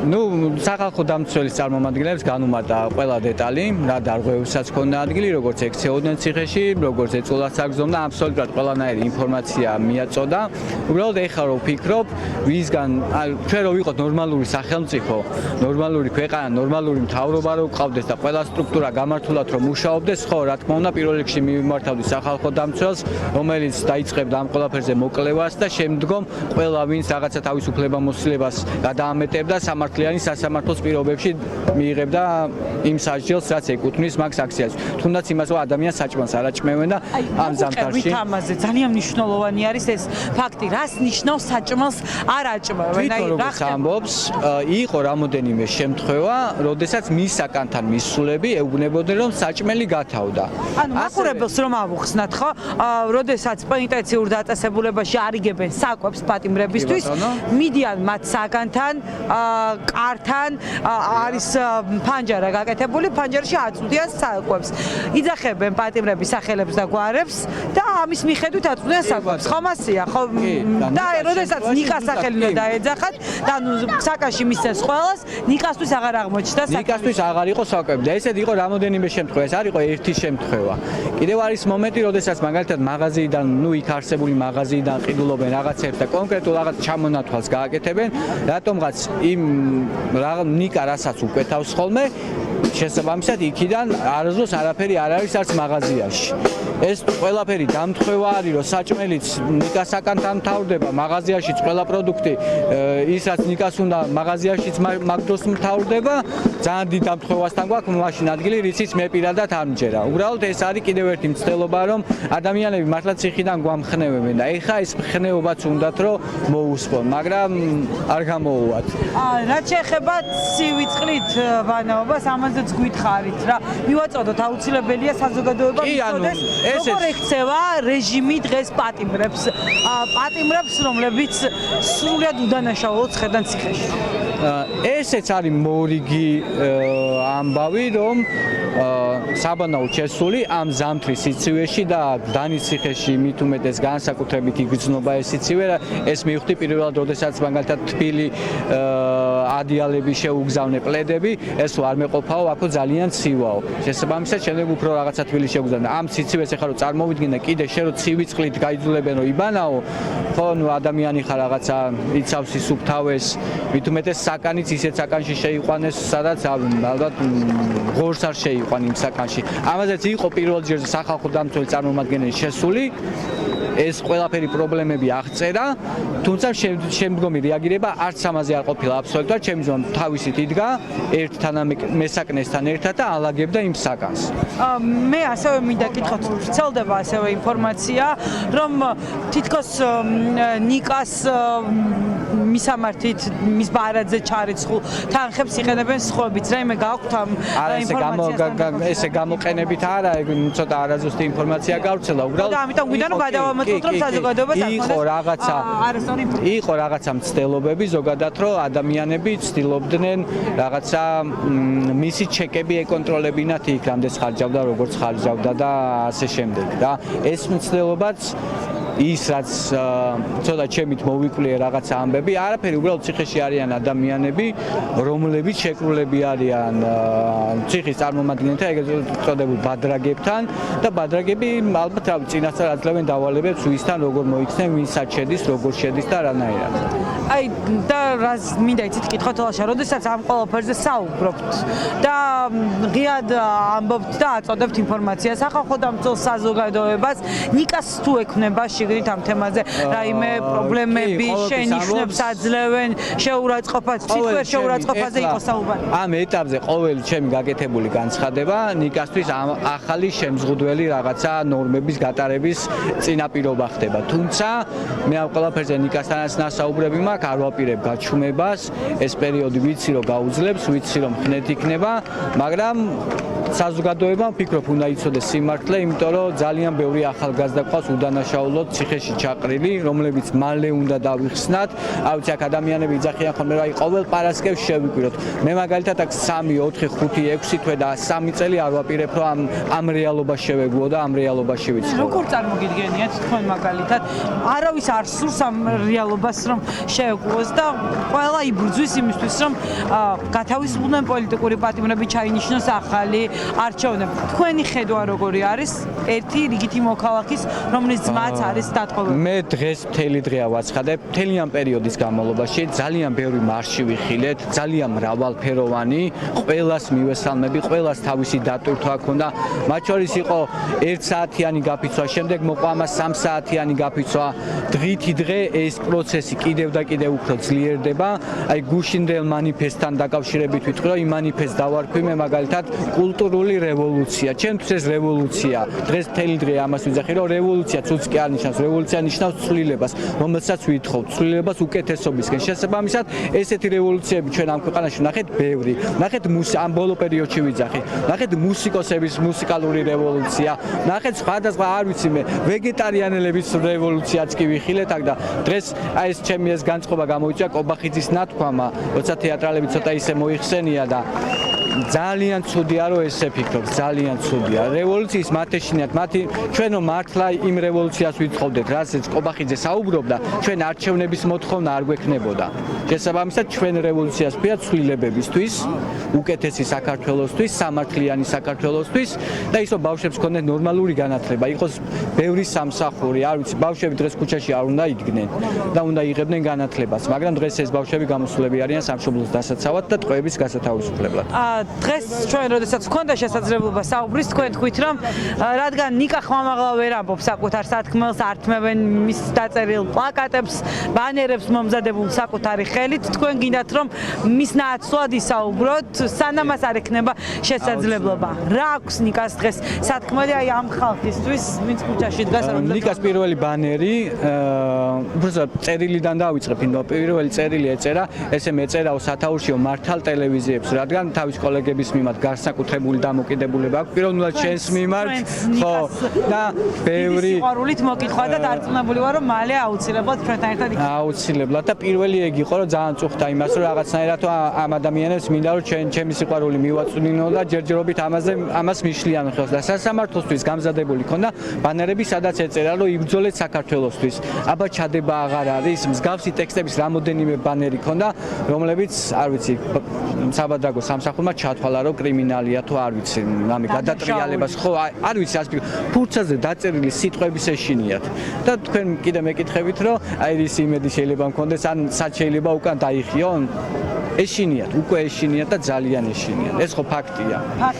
ნუ სახალხო დამცველის წარმომადგენლებს განუმარტა ყველა დეტალი, რა დარღვევებსაც ჰქონდა ადგილი, როგორც ექცეოდნენ ციხეში, როგორც ეწოლა საგზომ და აბსოლუტურად ყველანაირი ინფორმაცია მიაწოდა. უბრალოდ ეხლა რო ვფიქრობ, ვისგან ჩვენ რო ვიყოთ ნორმალური სახელმწიფო, ნორმალური ქვეყანა, ნორმალური მთავრობა რო გყავდეს და ყველა სტრუქტურა გამართულად რომ მუშაობდეს, ხო, რა თქმა უნდა, პირველ რიგში მივიმართავდი სახალხო დამცველს, რომელიც დაიწყებდა ამ ყველაფერზე მოკვლევას და შემდგომ ყველა ვინც რაღაცა თავისუფლებამოსილებას გადაამეტებდა სამართლიანი სასამართლოს პირობებში მიიღებდა იმ სასჯელს, რაც ეკუთვნის მაგ აქციას. თუნდაც იმას რომ ადამიანს საჭმელს არ აჭმევენ და ამ ზამთარში ამაზე ძალიან მნიშვნელოვანი არის ეს ფაქტი, რას ნიშნავს საჭმელს არ აჭმევენ. აი რა ამბობს, იყო რამოდენიმე შემთხვევა, როდესაც მის საკანთან მისულები ეუბნებოდნენ რომ საჭმელი გათავდა. ანუ მაყურებელს რომ ავუხსნათ ხო, როდესაც პენიტენციურ დაწესებულებაში არიგებენ საკვებს პატიმრებისთვის, მიდიან მათ საკანთან, კართან, არის ფანჯარა გაკეთებული, ფანჯარაში აწვდიან საკვებს. იძახებენ პატიმრების სახელებს და გვარებს და ამის მიხედვით აწვდიან საკვებს. ხო მასია, ხო? და როდესაც ნიკას სახელი უნდა დაეძახათ, და ნუ საკანში მისცეს ყველას, ნიკასთვის აღარ აღმოჩნდა საკვები. ნიკასთვის აღარ იყო საკვები და ესეთი იყო რამოდენიმე შემთხვევა. ეს არ იყო ერთი შემთხვევა. კიდევ არის მომენტი, როდესაც მაგალითად მაღაზიიდან, ნუ იქ არსებული მაღაზიიდან ყიდულობენ რაღაცებს და კონკრეტულ რაღაც ჩამონათვალს გააკეთებენ, რატომღაც იმ ნიკა რასაც უკვეთავს ხოლმე, შესაბამისად იქიდან არასდროს არაფერი არ არის არც მაღაზიაში. ეს ყველაფერი დამთხევა არის, რომ საჭმელიც ნიკას საკანთან მთავრდება, მაღაზიაშიც ყველა პროდუქტი ის რაც ნიკას უნდა მაღაზიაშიც მაგ დროს მთავრდება, ძალიან დიდ დამთხევასთან გვაქვს მაშინ ადგილი, რიციც მე პირადად არ მჯერა. უბრალოდ ეს არის კიდევ ერთი მცდელობა, რომ ადამიანები მართლა ციხიდან გვამხნევებენ და ეხა ეს მხნეობაც უნდათ რომ მოუსწრონ, მაგრამ არ გამოუვათ. რაც შეეხება ცივი წყლით ვანაობას, ამაზეც გითხარით რა. მივაწოდოთ, აუცილებელია საზოგადოება მიცოდეს, როგორ ექცევა რეჟიმი დღეს პატიმრებს, რომლებიც სრულად უდანაშაულოდ ხედან ციხეში. ესეც არის მორიგი ამბავი, რომ საბანაოდ შესული ამ ზამთრის სიცივეში და დანის ციხეში მით უმეტეს განსაკუთრებით იგრძნობა ეს სიცივე. ეს მივხვდი პირველად, როდესაც მაგალითად თბილი ადიალები შეუგზავნე პლედები, ეს არ მეყოფაო, აქო ძალიან ცივაო. შესაბამისად, შემდეგ უფრო რაღაცა თბილი შეუგზავნე. ამ სიცივეს ეხლა რომ წარმოვიდგინე, კიდე შე რომ ცივი წყლით გაიძულებენ რომ იბანაო, ხო, ნუ ადამიანი ხარ რაღაცა იცავს ისუფთავეს, მით უმეტეს საკანიც ისეთ საკანში შეიყვანეს, სადაც ალბათ ღორს არ შეიყვან იმ საკანში. ამაზეც იყო პირველ ჯერზე სახალხო დამცველი წარმომადგენელი შესული. ეს ყველაფერი პრობლემები აღწერა, თუმცა შემდგომი რეაგირება არც ამაზე არ ყოფილა აბსოლუტურად, ჩემი ზონა თავისით იდგა ერთთან მესაკნესთან ერთად და ალაგებდა იმ საკანს. მე ასევე მინდა კითხოთ, ვრცელდება ასევე ინფორმაცია, რომ თითქოს ნიკას მისამართით, მის ბარათზე ჩარიცხულ თანხებს იყენებენ სხვებიც. რაიმე გააქვთ ამ ინფორმაციასთან? ესე გამოყენებით არა, ცოტა არაზუსტი ინფორმაცია გავრცელდა. უბრალოდ ამიტომ გვინდა რომ გადავამოწმოთ, რომ საზოგადოებას იყო რაღაცა მცდელობები ზოგადად, რომ ადამიანები ცდილობდნენ რაღაცა მისი ჩეკები ეკონტროლებინათ იქ, რამდენს ხარჯავდა, როგორც ხარჯავდა და ასე შემდეგ და ეს მცდელობაც ის რაც ცოტა ჩემით მოვიკვლიე რაღაცა ამბები, არაფერი, უბრალოდ ციხეში არიან ადამიანები, რომლებიც შეკრულები არიან ციხის წარმომადგენელთა, ეგრეთ წოდებულ ბადრაგებთან და ბადრაგები ალბათ წინასწარ აძლევენ დავალებებს ვისთან როგორ მოიქცნენ, ვისაც შედის, როგორ შედის და რანაირად. აი და რას მინდა იცით კითხოთ ლაშა, როდესაც ამ ყველაფერზე საუბრობთ და ღიად ამბობთ და აწოდებთ ინფორმაციას სახალხო დამცველ საზოგადოებას, ნიკას თუ ექნება შიგნით ამ თემაზე რაიმე პრობლემები, შენიშვნებს აძლევენ, შეურაცხყოფას, თითქოს შეურაცხყოფაზე იყო საუბარი. ამ ეტაპზე ყოველი ჩემი გაკეთებული განცხადება ნიკასთვის ახალი შემზღუდველი რაღაცა ნორმების გატარების წინაპირობა ხდება. თუმცა მე ამ ყველაფერზე ნიკასთანაც ნასაუბრები მაქვს, არ ვაპირებ გაჩუმებას, ეს პერიოდი ვიცი რომ გაუძლებს, ვიცი რომ ხნეთ იქნება, მაგრამ საზოგადოებამ ვფიქრობ უნდა იცოდეს სიმართლე, იმიტომ რომ ძალიან ბევრი ახალგაზრდა ყავს უდანაშაულოდ ციხეში ჩაყრილი, რომლებიც მალე უნდა დავიხსნათ. ავიცი აქ ადამიანები იძახიან ხოლმე რომ აი ყოველ პარასკევს შევიკვიროთ. მე მაგალითად აქ 3, 4, 5, 6 თვე და 3 წელი არ ვაპირებ რომ ამ რეალობას შევეგუო და ამ რეალობაში ვიცხოვრო. როგორ წარმოგიდგენიათ თქვენ მაგალითად? არავის არ სურს ამ რეალობას რომ შეეგუოს და ყველა იბრძვის იმისთვის, რომ გათავისუფლდნენ პოლიტიკური პატიმრები, ჩაინიშნოს ახალი არჩევნები. თქვენი ხედვა როგორი არის ერთი რიგითი მოქალაქის, რომლის ძმაც არის დატყობილი? მე დღეს მთელი დღეა ვაცხადებ, მთელი ამ პერიოდის განმავლობაში ძალიან ბევრი მარში ვიხილეთ, ძალიან მრავალფეროვანი, ყველას მივესალმები, ყველას თავისი დატვირთვა ჰქონდა. მათ შორის იყო 1 საათიანი გაფიცვა, შემდეგ მოყვა ამას 3 საათიანი გაფიცვა. დღითი დღე ეს პროცესი კიდევ და კიდევ უფრო ძლიერდება. აი გუშინდელ მანიფესტთან დაკავშირებით ვიტყვი, რომ იმ მანიფესტს დავარქვი მე მაგალითად კულტურული რევოლუცია. ჩემთვის ეს რევოლუცია. დღეს მთელი დღე ამას ვიძახი, რომ რევოლუცია ცუც კი არ ნიშნავს, რევოლუცია ნიშნავს ცვლილებას, რომელსაც ვითხოვთ, ცვლილებას უკეთესობისკენ. შესაბამისად, ესეთი რევოლუციები ჩვენ ამ ქვეყანაში ნახეთ ბევრი. ნახეთ ამ ბოლო პერიოდში ვიძახი. ნახეთ მუსიკოსების მუსიკალური რევოლუცია. ნახეთ სხვადასხვა არ ვიცი მე, ვეგეტარიანელების რევოლუციაც კი ვიხილეთ აქ და დღეს აი ეს ჩემი ეს განწყობა გამოიწვია კობახიძის ნათქვამა, როცა თეატრალები ცოტა ისე მოიხსენია და ძალიან ცუდია რომ ესე ფიქრობ, ძალიან ცუდია. რევოლუციის მათეშინიათ, ჩვენ რომ მართლა იმ რევოლუციას ვითხოვდეთ, რასაც კობახიძე საუბრობდა, ჩვენ არჩევნების მოთხოვნა არ გვექნებოდა. შესაბამისად, ჩვენ რევოლუციას ვქია ცვლილებებისთვის, უკეთესი საქართველოსთვის, სამართლიანი საქართველოსთვის და ისო ბავშვებს ქონდეთ ნორმალური განათლება, იყოს ბევრი სამსახური, არ ვიცი, ბავშვები დღეს ქუჩაში არ უნდა იდგნენ და უნდა იღებდნენ განათლებას, მაგრამ დღეს ეს ბავშვები გამოსულები არიან სამშობლოს დასაცავად და ტყვეების გასათავისუფლებლად. დღეს ჩვენ როდესაც გქონდა შესაძლებლობა საუბრის, თქვენ თქვით, რომ რადგან ნიკა ხმამაღლა ვერ ამბობს საკუთარ სათქმელს, ართმევენ მის დაწერილ პლაკატებს, ბანერებს მომზადებულ საკუთარი ხელით, თქვენ გინდათ რომ მის ნაცვლად ისაუბროთ, სანამ მას არ ექნება შესაძლებლობა. რა აქვს ნიკას დღეს სათქმელი აი ამ ხალხისთვის, ვინც ქუჩაში დგას? ნიკას პირველი ბანერი, უბრალოდ წერილიდან დავიწყებ, პირველი წერილი ეწერა, ესე მეწერაო სათაურშიო მართალ ტელევიზიებს, რადგან თავის კოლეგების მიმართ განსაკუთრებული დამოკიდებულება აქვს, პირველად შენს მიმართ, ხო, და ბევრი სიყვარულით მოკითხვა და დარწმუნებული ვარ, რომ მალე აუცილებლად ჩვენთან ერთად იქნება. აუცილებლად და პირველი ეგ იყო, რომ ძალიან წუხდა იმას, რომ რაღაცნაირად ამ ადამიანებს მინდა რომ ჩემი სიყვარული მივაწვდინო და ჯერჯერობით ამას მიშლიან ხელს და სასამართლოსთვის გამზადებული ქონდა ბანერები, სადაც ეწერა, რომ იბრძოლეთ საქართველოსთვის. აბა ჩადება აღარ არის, მსგავსი ტექსტების რამოდენიმე ბანერი ქონდა, რომლებიც არ ვიცი, საბადრაგო სამსახურმა ჩათვალა, რომ კრიმინალია თუ არ ვიცი, რამე გადატრიალებას, ხო, არ ვიცი, ასე ფურცაზე დაწერილი სიტყვების ეშინიათ. და თქვენ კიდე მეკითხებით, რომ აი ეს იმედი შეიძლება მქონდეს, ან სად შეიძლება უკან დაიხიონ? ეშინიათ, უკვე ეშინიათ და ძალიან ეშინიათ. ეს ხო ფაქტია.